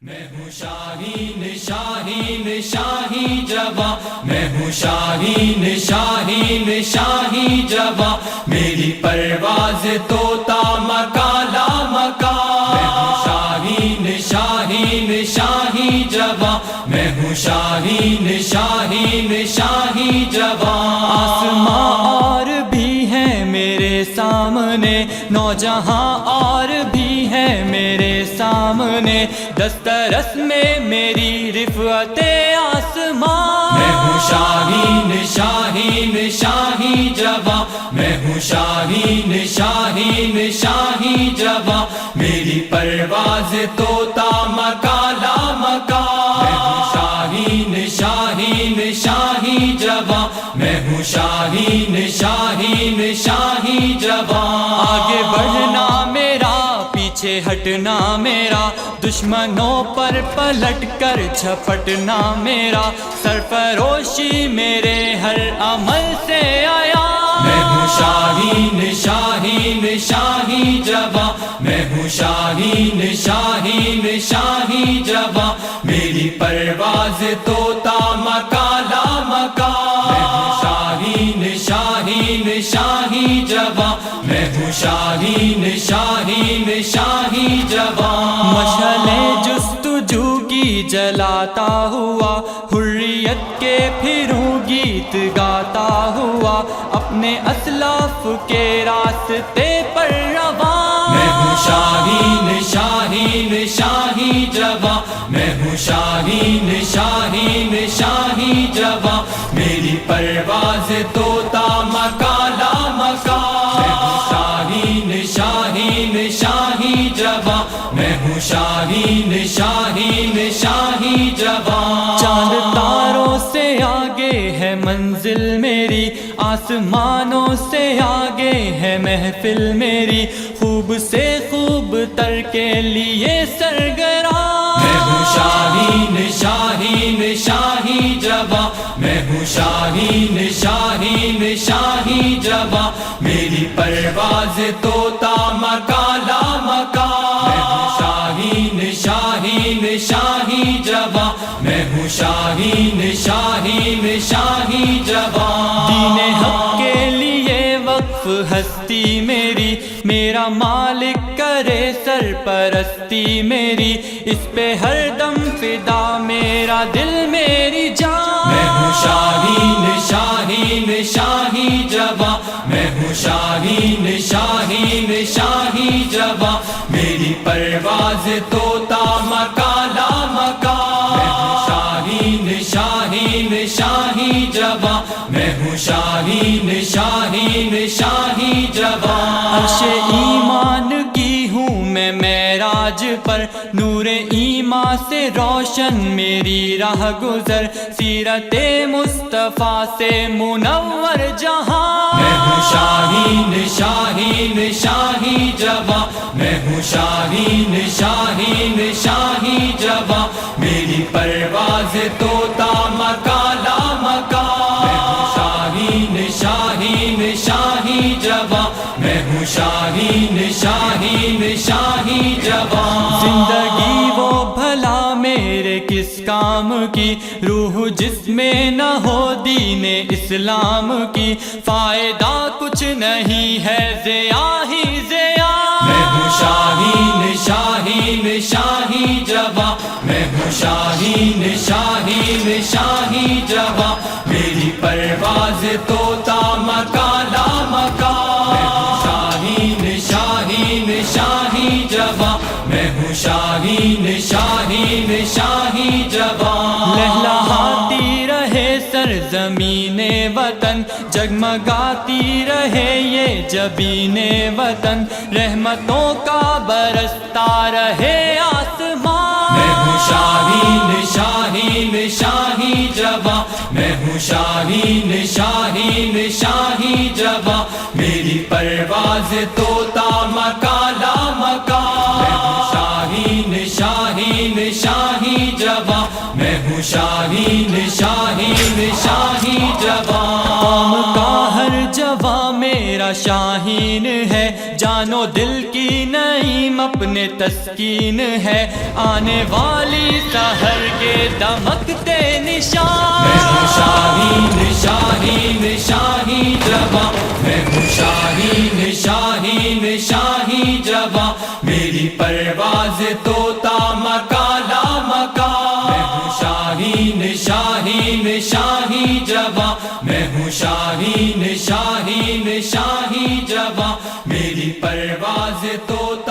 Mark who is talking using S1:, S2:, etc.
S1: میں ہوں شاہین شاہین شاہی جواں، میں ہوں شاہین شاہین شاہی جواں، میری پرواز طوطا مکالا مکا۔ میں ہوں شاہین شاہین شاہی جواں، میں ہوں شاہین شاہین شاہی جواں۔
S2: آسماں اور بھی ہے میرے سامنے، نوجہاں اور بھی ہے میرے سامنے، دسترس میں میری رفعت آسمان۔
S1: میں ہوں شاہین شاہین شاہی جواں، میں ہوں شاہین شاہین شاہی جواں، میری پرواز طوطا مکالا مکا۔ میں ہوں شاہین شاہین شاہی جواں، میں ہوں شاہین شاہین شاہی جواں۔
S2: آگے بڑھنا میرا، پیچھے ہٹنا میرا، دشمنوں پر پلٹ کر جھپٹنا میرا، سرفروشی میرے ہر عمل سے آیا۔
S1: میں ہوں شاہین شاہین شاہی جواں، میں ہوں شاہین شاہین شاہی جواں، میری پرواز طوطا مکالا مکا۔ میں ہوں شاہین شاہین شاہی جواں، میں ہوں شاہین شاہین شاہی جواں۔
S2: مشعلیں جستجو کی جلاتا ہوا، حریت کے پھروں گیت گاتا ہوا، اپنے اسلاف کے راستے پر رواں۔
S1: میں ہوں شاہین شاہین شاہی جواں، میں ہوں شاہین شاہین شاہی جواں، میری پرواز طوطا مکالا مکا۔ میں ہوں شاہین شاہین شاہی جواں، میں ہوں شاہین شاہین شاہی جواں۔
S2: چاند تاروں سے آگے ہے منزل میری، آسمانوں سے آگے ہے محفل میری، خوب سے خوب تر کے لیے سرگراں۔
S1: میں ہوں شاہین شاہین شاہی جواں، میں ہوں شاہین شاہین شاہی جواں، میری پرواز طوطا مکالا مکا۔ میں ہوں شاہین شاہین شاہی جواں، میں ہوں شاہین شاہین شاہی جواں۔
S2: دین حق کے لیے وقف ہستی میری، میرا مالک کرے سرپرستی میری، اس پہ ہر دم فدا میرا دل میری جان۔
S1: میں ہوں شاہین شاہین شاہی جواں، میں ہوں شاہین شاہین شاہی جواں، میری پرواز طوطا مکالا مکا۔ میں ہوں شاہین شاہین شاہی جواں، میں ہوں شاہین شاہین شاہی جواں۔
S2: عرش ایمان کی ہوں میں معراج پر، نور ایمان سے روشن میری راہ گزر، سیرت مصطفیٰ سے منور جہاں۔
S1: میں ہوں شاہین شاہین شاہی جواں، میں ہوں شاہین شاہین شاہی جواں، میری پرواز طوطا مکالا مکا۔ میں ہوں شاہین شاہین شاہی جواں، میں ہوں شاہین شاہین شاہی جواں۔
S2: زندگی وہ بھلا میرے کس کام کی، روح جس میں نہ ہو دین اسلام کی، فائدہ کچھ نہیں ہے ضیاء ہی ضیاء۔
S1: میں ہوں شاہین شاہین شاہی جواں، میں ہوں شاہین شاہین شاہی جواں، میری پرواز طوطا مکالا مکا۔ میں ہوں شاہین شاہین شاہی جواں، میں ہوں شاہین شاہین شاہی جواں۔
S2: لہلہاتی رہے سرزمین وطن، جگمگاتی رہے یہ جبین وطن، رحمتوں کا برستا رہے آسمان۔
S1: میں ہوں شاہین شاہین شاہی جواں، میں ہوں شاہین شاہین شاہی جواں، میری پرواز طوطا مکالا مکا۔ میں ہوں شاہین شاہین شاہی جواں، میں ہوں شاہین شاہین شاہی جواں۔
S2: قوم کا ہر جواں میرا میرا شاہین ہے، جانو دل کی نعیم اپنے تسکین ہے، آنے والی سحر کے دمکتے نشان۔
S1: میں ہوں شاہین شاہین شاہی جواں، میں ہوں شاہین شاہین شاہی جواں، میری پرواز طوطا مکالا مکان۔ میں ہوں شاہین شاہین شاہی جواں، میں ہوں شاہین شاہین شاہی جواں، میری پرواز طوطا